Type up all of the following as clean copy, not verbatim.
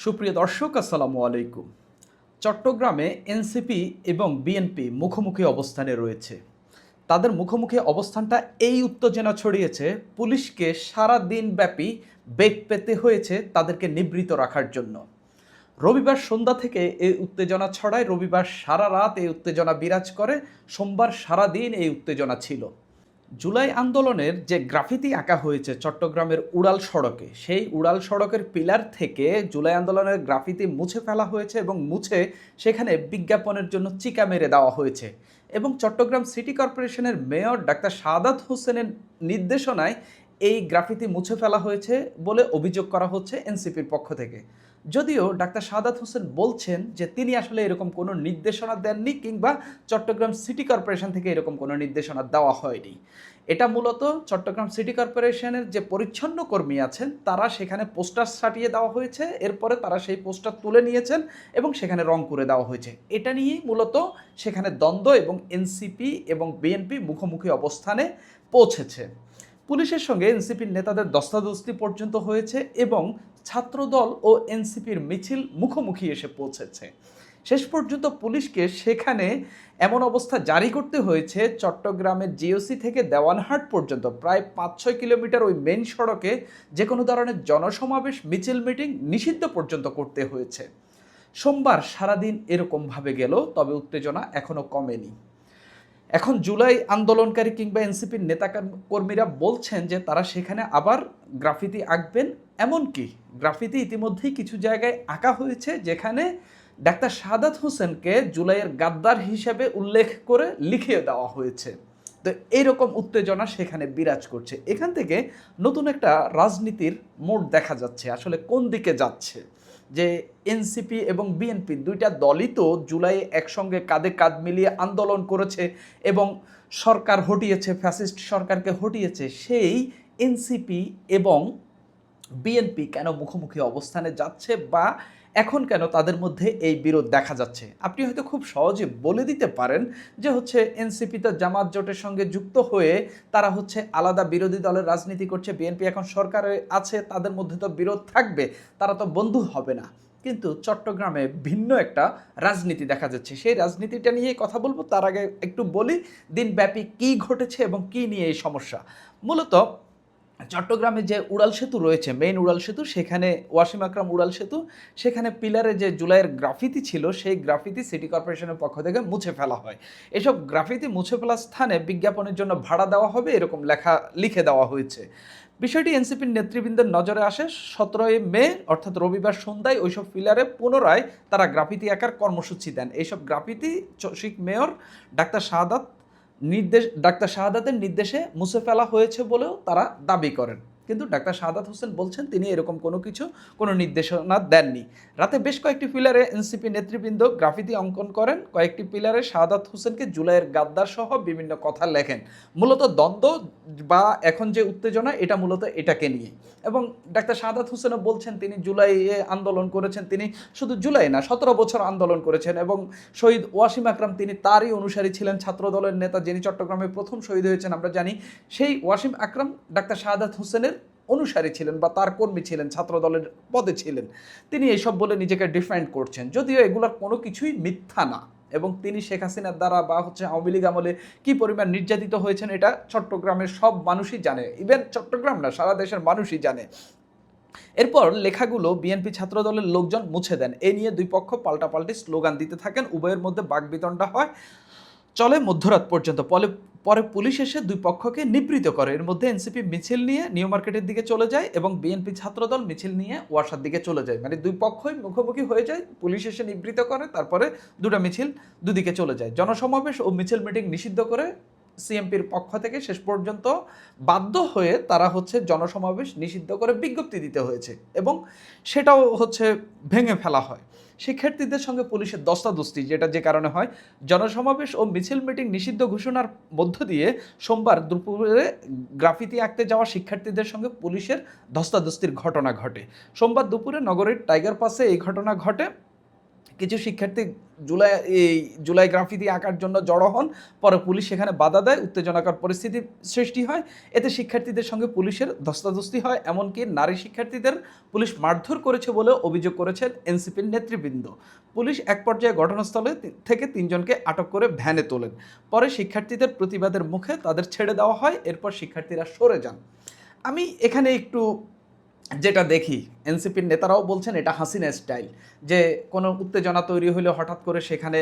সুপ্রিয় দর্শক আসসালামু আলাইকুম। চট্টগ্রামে এনসিপি এবং বিএনপি মুখোমুখি অবস্থানে রয়েছে। তাদের মুখোমুখি অবস্থানটা এই উত্তেজনা ছড়িয়েছে, পুলিশকে সারা দিনব্যাপী বেগ পেতে হয়েছে তাদেরকে নিবৃত রাখার জন্য। রবিবার সন্ধ্যা থেকে এই উত্তেজনা ছড়ায়, রবিবার সারা রাত এই উত্তেজনা বিরাজ করে, সোমবার সারা দিন এই উত্তেজনা ছিল। জুলাই আন্দোলনের যে গ্রাফিতি আঁকা হয়েছে চট্টগ্রামের উড়াল সড়কে, সেই উড়াল সড়কের পিলার থেকে জুলাই আন্দোলনের গ্রাফিতি মুছে ফেলা হয়েছে এবং মুছে সেখানে বিজ্ঞাপনের জন্য চিকা মেরে দেওয়া হয়েছে। এবং চট্টগ্রাম সিটি কর্পোরেশনের মেয়র ডাক্তার শাহাদাত হোসেনের নির্দেশনায় এই গ্রাফিতি মুছে ফেলা হয়েছে বলে অভিযোগ করা হচ্ছে এনসিপির পক্ষ থেকে। যদিও ডাক্তার শাহাদাত হোসেন বলছেন যে তিনি আসলে এরকম কোনো নির্দেশনা দেননি, কিংবা চট্টগ্রাম সিটি কর্পোরেশন থেকে এরকম কোনো নির্দেশনা দেওয়া হয়নি। এটা মূলত চট্টগ্রাম সিটি কর্পোরেশনের যে পরিচ্ছন্ন কর্মী আছেন তারা সেখানে পোস্টার সাটিয়ে দেওয়া হয়েছে, এরপরে তারা সেই পোস্টার তুলে নিয়েছেন এবং সেখানে রং করে দেওয়া হয়েছে। এটা নিয়েই মূলত সেখানে দ্বন্দ্ব এবং এনসিপি এবং বিএনপি মুখোমুখি অবস্থানে পৌঁছেছে। পুলিশের সঙ্গে এনসিপির নেতাদের ধস্তাধস্তি পর্যন্ত হয়েছে এবং ছাত্রদল ও এনসিপির মিছিল মুখোমুখি এসে পৌঁছেছে। শেষ পর্যন্ত পুলিশকে সেখানে এমন অবস্থা জারি করতে হয়েছে, চট্টগ্রামের জিওসি থেকে দেওয়ানহাট পর্যন্ত প্রায় 5-6 কিলোমিটার ওই মেইন সড়কে যে কোনো ধরনের জনসমাবেশ, মিছিল, মিটিং নিষিদ্ধ পর্যন্ত করতে হয়েছে। সোমবার সারাদিন এরকমভাবে গেল, তবে উত্তেজনা এখনও কমেনি। এখন জুলাই আন্দোলনকারী কিংবা এনসিপির নেতা কর্মীরা বলছেন যে তারা সেখানে আবার গ্রাফিতি আঁকবেন। এমনকি গ্রাফিতি ইতিমধ্যেই কিছু জায়গায় আঁকা হয়েছে যেখানে ডাক্তার শাহাদাত হোসেনকে জুলাইয়ের গাদ্দার হিসেবে উল্লেখ করে লিখিয়ে দেওয়া হয়েছে। তো এইরকম উত্তেজনা সেখানে বিরাজ করছে। এখান থেকে নতুন একটা রাজনীতির মোড় দেখা যাচ্ছে, আসলে কোন দিকে যাচ্ছে। যে এনসিপি এবং বিএনপি দুইটা দলই তো জুলাই একসঙ্গে কাঁধে কাঁধ মিলিয়ে আন্দোলন করেছে এবং সরকার হটিয়েছে, ফ্যাসিস্ট সরকারকে হটিয়েছে। সেই এনসিপি এবং বিএনপি কেন মুখোমুখি অবস্থানে যাচ্ছে, বা এখন কেন তাদের মধ্যে এই বিরোধ দেখা যাচ্ছে? আপনি হয়তো খুব সহজে বলে দিতে পারেন যে হচ্ছে এনসিপি তো জামাত জোটের সঙ্গে যুক্ত হয়ে তারা হচ্ছে আলাদা বিরোধী দলের রাজনীতি করছে, বিএনপি এখন সরকারে আছে, তাদের মধ্যে তো বিরোধ থাকবে, তারা তো বন্ধু হবে না। কিন্তু চট্টগ্রামে ভিন্ন একটা রাজনীতি দেখা যাচ্ছে, সেই রাজনীতিটা নিয়ে কথা বলবো। তার আগে একটু বলি দিনব্যাপী কী ঘটেছে এবং কী নিয়ে এই সমস্যা। মূলত চট্টগ্রামে যে উড়াল সেতু রয়েছে, মেইন উড়াল সেতু, সেখানে ওয়াসিম আকরাম উড়াল সেতু, সেখানে পিলারে যে জুলাইয়ের গ্রাফিতি ছিল সেই গ্রাফিতি সিটি কর্পোরেশনের পক্ষ থেকে মুছে ফেলা হয়। এসব গ্রাফিতি মুছে ফেলার স্থানে বিজ্ঞাপনের জন্য ভাড়া দেওয়া হবে এরকম লিখে দেওয়া হয়েছে। বিষয়টি এনসিপির নেতৃবৃন্দের নজরে আসে। 17 মে অর্থাৎ রবিবার সন্ধ্যায় ওইসব পিলারে পুনরায় তারা গ্রাফিতি আঁকার কর্মসূচি দেন। এইসব গ্রাফিতি চসিক মেয়র ডাক্তার শাহাদাতের নির্দেশে মুছে ফেলা হয়েছে বলেও তারা দাবি করেন। কিন্তু ডাক্তার শাহাদাত হোসেন বলছেন তিনি এরকম কোনো নির্দেশনা দেননি। রাতে বেশ কয়েকটি পিলারে এনসিপি নেতৃবৃন্দ গ্রাফিতি অঙ্কন করেন, কয়েকটি পিলারে শাহাদাত হোসেনকে জুলাইয়ের গাদ্দার সহ বিভিন্ন কথা লেখেন। মূলত দ্বন্দ্ব বা এখন যে উত্তেজনা এটা মূলত এটাকে নিয়ে। এবং ডাক্তার শাহাদাত হোসেনও বলছেন তিনি জুলাইয়ে আন্দোলন করেছেন, তিনি শুধু জুলাই না 17 বছর আন্দোলন করেছেন। এবং শহীদ ওয়াসিম আকরাম তিনি তারই অনুসারী ছিলেন, ছাত্র দলের নেতা, যিনি চট্টগ্রামে প্রথম শহীদ হয়েছেন আমরা জানি। সেই ওয়াসিম আকরাম ডাক্তার শাহাদাত হোসেনের অনুসারী ছিলেন বা তার কর্মী ছিলেন, ছাত্র দলের পদে ছিলেন। তিনি এইসব বলে নিজেকে ডিফেন্ড করছেন, যদিও এগুলোর কোনো কিছুই মিথ্যা না। এবং তিনি শেখ হাসিনার দ্বারা বা হচ্ছে আওয়ামী লীগ আমলে কী পরিমাণ নির্যাতিত হয়েছেন এটা চট্টগ্রামের সব মানুষই জানে, ইভেন চট্টগ্রাম না সারা দেশের মানুষই জানে। এরপর লেখাগুলো বিএনপি ছাত্র দলের লোকজন মুছে দেন। এ নিয়ে দুই পক্ষ পাল্টাপাল্টি স্লোগান দিতে থাকেন, উভয়ের মধ্যে বাকবিতণ্ডা হয়, চলে মধ্যরাত পর্যন্ত। পরে পুলিশ এসে দুই পক্ষকে নিবৃত করে। এর মধ্যে এনসিপি মিছিল নিয়ে নিউ মার্কেটের দিকে চলে যায় এবং বিএনপি ছাত্রদল মিছিল নিয়ে ওয়াসার দিকে চলে যায়। মানে দুই পক্ষই মুখোমুখি হয়ে যায়, পুলিশ এসে নিবৃত করে, তারপরে দুটো মিছিল দুদিকে চলে যায়। জনসমাবেশ ও মিছিল মিটিং নিষিদ্ধ করে সিএমপির পক্ষ থেকে শেষ পর্যন্ত বাধ্য হয়ে তারা হচ্ছে জনসমাবেশ নিষিদ্ধ করে বিজ্ঞপ্তি দিতে হয়েছে এবং সেটাও হচ্ছে ভেঙে ফেলা হয়। শিক্ষার্থীদের সঙ্গে পুলিশের ধস্তাধস্তি, যেটা যে কারণে হয়, জনসমাবেশ ও মিছিল মিটিং নিষিদ্ধ ঘোষণার মধ্য দিয়ে সোমবার দুপুরে গ্রাফিতি আঁকতে যাওয়া শিক্ষার্থীদের সঙ্গে পুলিশের ধস্তাধস্তির ঘটনা ঘটে। সোমবার দুপুরে নগরীর টাইগার পাসে এই ঘটনা ঘটে। কিছু শিক্ষার্থী জুলাই এই জুলাই গ্রাফিতি আঁকার জন্য জড়ো হন, পরে পুলিশ সেখানে বাধা দেয়, উত্তেজনাকর পরিস্থিতির সৃষ্টি হয়। এতে শিক্ষার্থীদের সঙ্গে পুলিশের ধস্তাধস্তি হয়, এমনকি নারী শিক্ষার্থীদের পুলিশ মারধর করেছে বলেও অভিযোগ করেছেন এনসিপির নেতৃবৃন্দ। পুলিশ এক পর্যায়ে ঘটনাস্থলে থেকে 3 জনকে আটক করে ভ্যানে তোলেন। পরে শিক্ষার্থীদের প্রতিবাদের মুখে তাদের ছেড়ে দেওয়া হয়, এরপর শিক্ষার্থীরা সরে যান। আমি এখানে একটু যেটা দেখি, এনসিপির নেতারাও বলছেন এটা হাসিনা স্টাইল, যে কোনো উত্তেজনা তৈরি হলে হঠাৎ করে সেখানে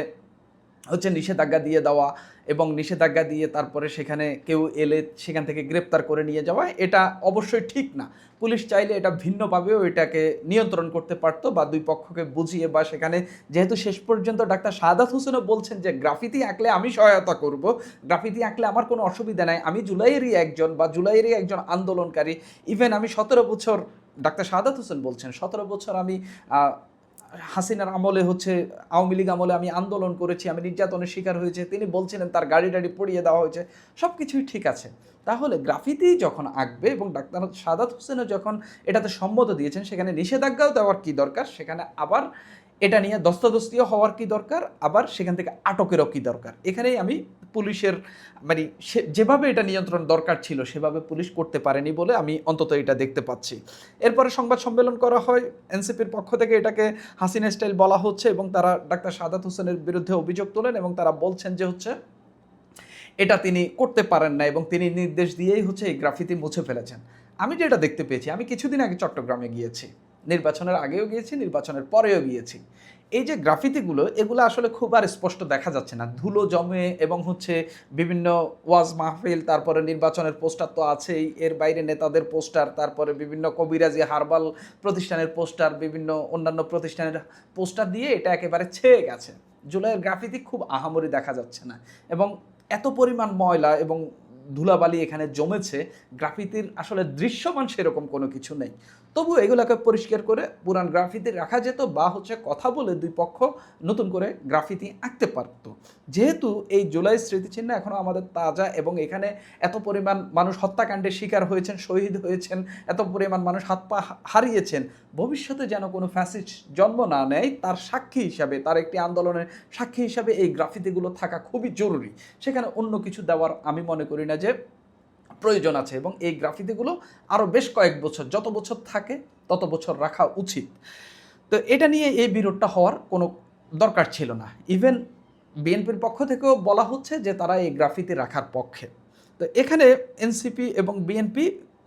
হচ্ছে নিষেধাজ্ঞা দিয়ে দেওয়া এবং নিষেধাজ্ঞা দিয়ে তারপরে সেখানে কেউ এলে সেখান থেকে গ্রেপ্তার করে নিয়ে যাওয়া, এটা অবশ্যই ঠিক না। পুলিশ চাইলে এটা ভিন্নভাবেও এটাকে নিয়ন্ত্রণ করতে পারতো বা দুই পক্ষকে বুঝিয়ে, বা সেখানে যেহেতু শেষ পর্যন্ত ডাক্তার শাহাদাত হোসেনও বলছেন যে গ্রাফিতি আঁকলে আমি সহায়তা করব, গ্রাফিতি আঁকলে আমার কোনো অসুবিধা নাই, আমি জুলাইয়েরই একজন বা জুলাইয়েরই একজন আন্দোলনকারী। ইভেন আমি 17 বছর, ডাক্তার শাহাদাত হোসেন বলছেন 17 বছর আমি হাসিনার আমলে হচ্ছে আওয়ামী লীগ আমলে আমি আন্দোলন করেছি, আমি নির্যাতনের শিকার হয়েছে। তিনি বলছিলেন তার গাড়ি টাড়ি পড়িয়ে দেওয়া হয়েছে, সব কিছুই ঠিক আছে। তাহলে গ্রাফিতি যখন আঁকবে এবং ডাক্তার শাহাদাত হোসেনও যখন এটাতে সম্মত দিয়েছেন, সেখানে নিষেধাজ্ঞাও দেওয়ার কী দরকার, সেখানে আবার এটা নিয়ে দস্তাদস্তিও হওয়ার কী দরকার, আবার সেখান থেকে আটকেরও কী দরকার। এখানেই আমি পুলিশের মানে যেভাবে এটা নিয়ন্ত্রণ দরকার ছিল সেভাবে পুলিশ করতে পারেনি বলে আমি অন্তত এটা দেখতে পাচ্ছি। এরপরে সংবাদ সম্মেলন করা হয়, এনসিপির পক্ষ থেকে এটাকে হাসিনা স্টাইল বলা হচ্ছে এবং তারা ডাক্তার শাহাদাত হোসেনের বিরুদ্ধে অভিযোগ তোলেন এবং তারা বলছেন যে হচ্ছে এটা তিনি করতে পারেন না এবং তিনি নির্দেশ দিয়েই হচ্ছে এই গ্রাফিতি মুছে ফেলেছেন। আমি যেটা দেখতে পেয়েছি, আমি কিছুদিন আগে চট্টগ্রামে গিয়েছি, নির্বাচনের আগেও গিয়েছি, নির্বাচনের পরেও গিয়েছি। এই যে গ্রাফিতিগুলো, এগুলো আসলে খুব আর স্পষ্ট দেখা যাচ্ছে না, ধুলো জমে এবং হচ্ছে বিভিন্ন ওয়াজ মাহফিল, তারপরে নির্বাচনের পোস্টার তো আছেই, এর বাইরে নেতাদের পোস্টার, তারপরে বিভিন্ন কবিরাজি হার্বাল প্রতিষ্ঠানের পোস্টার, বিভিন্ন অন্যান্য প্রতিষ্ঠানের পোস্টার দিয়ে এটা একেবারে ছেয়ে গেছে। জুলাইয়ের গ্রাফিতি খুব আহামরি দেখা যাচ্ছে না এবং এত পরিমাণ ময়লা এবং ধুলাবালি এখানে জমেছে, গ্রাফিতির আসলে দৃশ্যমান সেরকম কোনো কিছু নেই। তবু এগুলোকে পরিষ্কার করে পুরান গ্রাফিতি রাখা যেত বা হচ্ছে কথা বলে দুই পক্ষ নতুন করে গ্রাফিতি আঁকতে পারত। যেহেতু এই জুলাই স্মৃতিচিহ্ন এখনও আমাদের তাজা এবং এখানে এত পরিমাণ মানুষ হত্যাকাণ্ডের শিকার হয়েছেন, শহীদ হয়েছেন, এত পরিমাণ মানুষ হাত পা হারিয়েছেন, ভবিষ্যতে যেন কোনো ফ্যাসিস্ট জন্ম না নেয় তার সাক্ষী হিসাবে, তার একটি আন্দোলনের সাক্ষী হিসাবে এই গ্রাফিতিগুলো থাকা খুবই জরুরি। সেখানে অন্য কিছু দেওয়ার আমি মনে করি না যে প্রয়োজন আছে এবং এই গ্রাফিতিগুলো আরও বেশ কয়েক বছর, যত বছর থাকে তত বছর রাখা উচিত। তো এটা নিয়ে এই বিরোধটা হওয়ার কোনো দরকার ছিল না। ইভেন বিএনপির পক্ষ থেকেও বলা হচ্ছে যে তারা এই গ্রাফিতি রাখার পক্ষে। তো এখানে এনসিপি এবং বিএনপি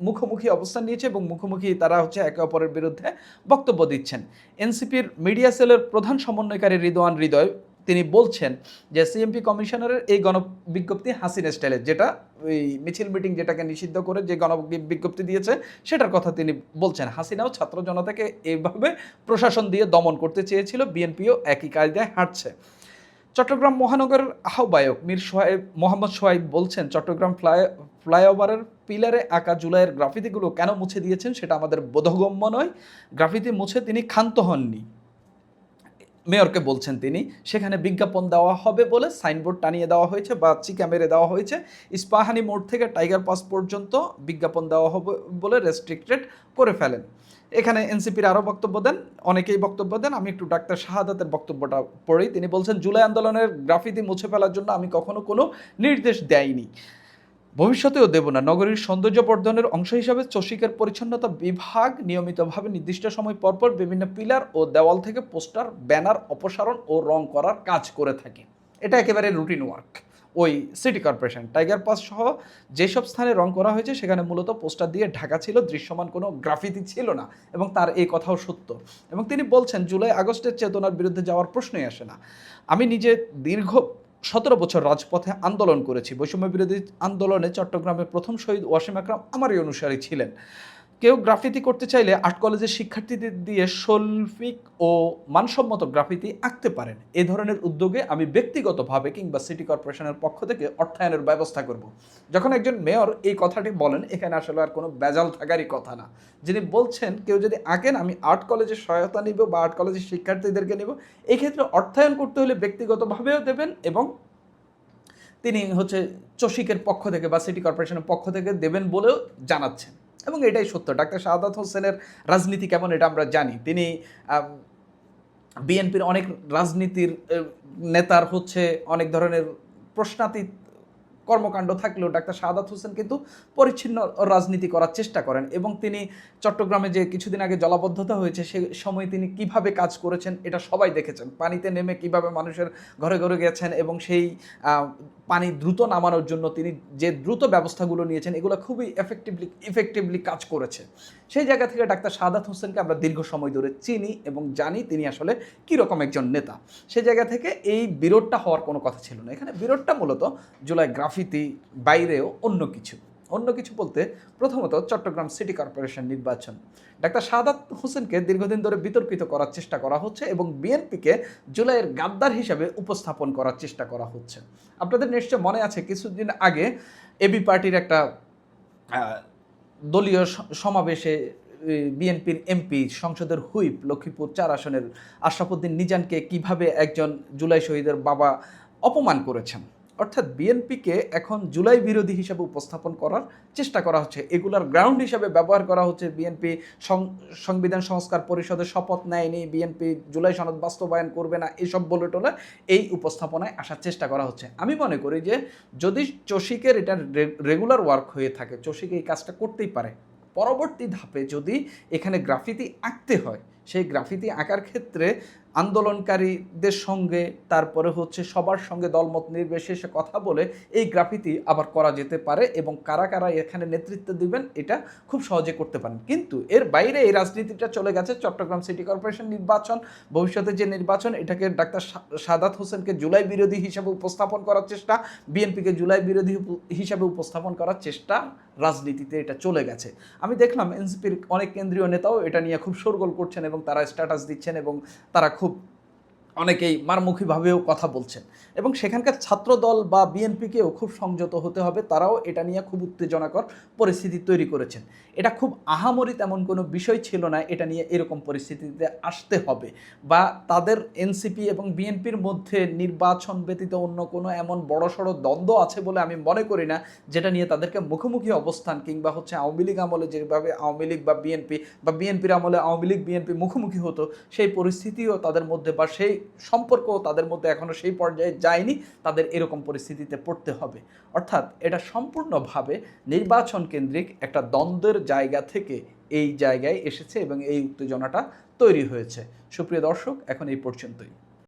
মুখোমুখি অবস্থান নিয়েছে এবং মুখোমুখি তারা হচ্ছে একে অপরের বিরুদ্ধে বক্তব্য দিচ্ছেন। এনসিপির মিডিয়া সেলের প্রধান সমন্বয়কারী রিদওয়ান হৃদয় তিনি বলছেন যে সিএমপি কমিশনারের এই গণবিজ্ঞপ্তি হাসিনা স্টাইলের, যেটা ওই মিছিল মিটিং যেটাকে নিষিদ্ধ করে যে গণবিজ্ঞপ্তি দিয়েছে সেটার কথা তিনি বলছেন। হাসিনাও ছাত্র জনতাকে এইভাবে প্রশাসন দিয়ে দমন করতে চেয়েছিল, বিএনপিও একই কায়দায় হাঁটছে। চট্টগ্রাম মহানগরের আহ্বায়ক মোহাম্মদ সোহাইব বলছেন, চট্টগ্রাম ফ্লাইওভারের পিলারে আঁকা জুলাইয়ের গ্রাফিতিগুলো কেন মুছে দিয়েছেন সেটা আমাদের বোধগম্য নয়। গ্রাফিতি মুছে তিনি ক্ষান্ত হননি, মেয়রকে বলছেন তিনি। সেখানে বিজ্ঞাপন দেওয়া হবে বলে সাইনবোর্ড টানিয়ে দেওয়া হয়েছে বা চিকা মেরে দেওয়া হয়েছে। ইস্পাহানি মোড় থেকে টাইগার পাস পর্যন্ত বিজ্ঞাপন দেওয়া হবে বলে রেস্ট্রিক্টেড করে ফেলেন। এখানে এনসিপির আরও বক্তব্য দেন, অনেকেই বক্তব্য দেন। আমি একটু ডাক্তার শাহাদাতের বক্তব্যটা পড়ি। তিনি বলছেন, জুলাই আন্দোলনের গ্রাফিতি মুছে ফেলার জন্য আমি কখনো কোনো নির্দেশ দেইনি, ভবিষ্যতেও দেব না। নগরীর সৌন্দর্যবর্ধনের অংশ হিসাবে চসিকের পরিচ্ছন্নতা বিভাগ নিয়মিতভাবে নির্দিষ্ট সময় পরপর বিভিন্ন পিলার ও দেওয়াল থেকে পোস্টার, ব্যানার অপসারণ ও রং করার কাজ করে থাকে। এটা একেবারে রুটিন ওয়ার্ক। ওই সিটি কর্পোরেশন টাইগার পাস সহ যেসব স্থানে রং করা হয়েছে সেখানে মূলত পোস্টার দিয়ে ঢাকা ছিল, দৃশ্যমান কোনো গ্রাফিতি ছিল না এবং তার এই কথাও সত্য। এবং তিনি বলছেন, জুলাই আগস্টের চেতনার বিরুদ্ধে যাওয়ার প্রশ্নই আসে না। আমি নিজে দীর্ঘ 17 বছর রাজপথে আন্দোলন করেছি। বৈষম্য বিরোধী আন্দোলনে চট্টগ্রামের প্রথম শহীদ ওয়াসিম আকরাম আমারই অনুসারী ছিলেন। কেউ গ্রাফিতি করতে চাইলে আর্ট কলেজের শিক্ষার্থীদের দিয়ে শৈল্পিক ও মানসম্মত গ্রাফিতি আঁকতে পারেন। এ ধরনের উদ্যোগে আমি ব্যক্তিগতভাবে কিংবা সিটি কর্পোরেশনের পক্ষ থেকে অর্থায়নের ব্যবস্থা করব। যখন একজন মেয়র এই কথাটি বলেন, এখানে আসলে আর কোনো বেজাল থাকারই কথা না। যিনি বলছেন কেউ যদি আঁকেন আমি আর্ট কলেজের সহায়তা নিব বা আর্ট কলেজের শিক্ষার্থীদেরকে নিব, এই ক্ষেত্রে অর্থায়ন করতে হলে ব্যক্তিগতভাবেও দেবেন এবং তিনি হচ্ছে চসিকের পক্ষ থেকে বা সিটি কর্পোরেশনের পক্ষ থেকে দেবেন বলেও জানাচ্ছেন এবং এটাই সত্য। ডাক্তার শাহাদাত হোসেনের রাজনীতি কেমন এটা আমরা জানি। তিনি বিএনপির অনেক রাজনীতির নেতার হচ্ছে অনেক ধরনের প্রশ্নাতীত কর্মকাণ্ড থাকলেও ডাক্তার শাহাদাত হোসেন কিন্তু পরিচ্ছন্ন রাজনীতি করার চেষ্টা করেন এবং তিনি চট্টগ্রামে যে কিছুদিন আগে জলাবদ্ধতা হয়েছে সে সময় তিনি কিভাবে কাজ করেছেন এটা সবাই দেখেছেন। পানিতে নেমে কিভাবে মানুষের ঘরে ঘরে গেছেন এবং সেই পানি দ্রুত নামানোর জন্য তিনি যে দ্রুত ব্যবস্থাগুলো নিয়েছেন এগুলো খুবই ইফেক্টিভলি কাজ করেছে। সেই জায়গা থেকে ডাক্তার শাহাদাত হোসেনকে আমরা দীর্ঘ সময় ধরে চিনি এবং জানি তিনি আসলে কীরকম একজন নেতা। সেই জায়গা থেকে এই বিরোধটা হওয়ার কোনো কথা ছিল না। এখানে বিরোধটা মূলত জুলাই গ্রাফিতি বাইরেও অন্য কিছু বলতে প্রথমত চট্টগ্রাম সিটি কর্পোরেশন নির্বাচন। ডাক্তার শাহাদাত হোসেনকে দীর্ঘদিন ধরে বিতর্কিত করার চেষ্টা করা হচ্ছে এবং বিএনপিকে জুলাইয়ের গাদ্দার হিসাবে উপস্থাপন করার চেষ্টা করা হচ্ছে। আপনাদের নিশ্চয় মনে আছে কিছুদিন আগে এবি পার্টির একটা দলীয় সমাবেশে বিএনপির এমপি সংসদের হুইপ লক্ষ্মীপুর 4 আসনের আশরাফুদ্দিন নিজানকে কিভাবে একজন জুলাই শহীদের বাবা অপমান করেছেন। অর্থাৎ বিএনপিকে এখন জুলাই বিরোধী হিসাবে উপস্থাপন করার চেষ্টা করা হচ্ছে, এগুলার গ্রাউন্ড হিসাবে ব্যবহার করা হচ্ছে। বিএনপি সংবিধান সংস্কার পরিষদের শপথ নেয়নি, বিএনপি জুলাই সনদ বাস্তবায়ন করবে না, এসব বলে টোলে এই উপস্থাপনায় আসার চেষ্টা করা হচ্ছে। আমি মনে করি যে যদি চসিকের এটা রেগুলার ওয়ার্ক হয়ে থাকে, চসিক এই কাজটা করতেই পারে। পরবর্তী ধাপে যদি এখানে গ্রাফিতি আঁকতে হয়, সেই গ্রাফিতি আঁকার ক্ষেত্রে আন্দোলনকারীদের সঙ্গে তারপরে হচ্ছে সবার সঙ্গে দলমত নির্বিশেষে কথা বলে এই গ্রাফিতি আবার করা যেতে পারে এবং কারা কারা এখানে নেতৃত্ব দিবেন এটা খুব সহজে করতে পারেন। কিন্তু এর বাইরে এই রাজনীতিটা চলে গেছে চট্টগ্রাম সিটি কর্পোরেশন নির্বাচন, ভবিষ্যতে যে নির্বাচন, এটাকে ডাক্তার শাহাদাত হোসেনকে জুলাই বিরোধী হিসাবে উপস্থাপন করার চেষ্টা, বিএনপিকে জুলাই বিরোধী হিসাবে উপস্থাপন করার চেষ্টা, রাজনীতিতে এটা চলে গেছে। আমি দেখলাম এনসিপির অনেক কেন্দ্রীয় নেতাও এটা নিয়ে খুব শোরগোল করছেন এবং তারা স্ট্যাটাস দিচ্ছেন এবং তারা খুব অনেকেই মারমুখীভাবেও কথা বলছেন এবং সেখানকার ছাত্রদল বা বিএনপিকেও খুব সংযত হতে হবে। তারাও এটা নিয়ে খুব উত্তেজনাকর পরিস্থিতি তৈরি করেছেন। এটা খুব আহামরি তেমন কোনো বিষয় ছিল না এটা নিয়ে এরকম পরিস্থিতিতে আসতে হবে, বা তাদের এনসিপি এবং বিএনপির মধ্যে নির্বাচন ব্যতীত অন্য কোনো এমন বড়সড় দ্বন্দ্ব আছে বলে আমি মনে করি না যেটা নিয়ে তাদেরকে মুখোমুখি অবস্থান, কিংবা হচ্ছে আওয়ামী লীগ আমলে যেভাবে আওয়ামী লীগ বা বিএনপির আমলে আওয়ামী লীগ বিএনপি মুখোমুখি হতো, সেই পরিস্থিতিও তাদের মধ্যে বা সেই সম্পর্কও তাদের মধ্যে এখনও সেই পর্যায়ে যায়নি তাদের এরকম পরিস্থিতিতে পড়তে হবে। অর্থাৎ এটা সম্পূর্ণভাবে নির্বাচন কেন্দ্রিক একটা দ্বন্দ্বের জায়গা থেকে এই জায়গায় এসেছে এবং এই উত্তেজনাটা তৈরি হয়েছে। সুপ্রিয় দর্শক, এখন এই পর্যন্তই।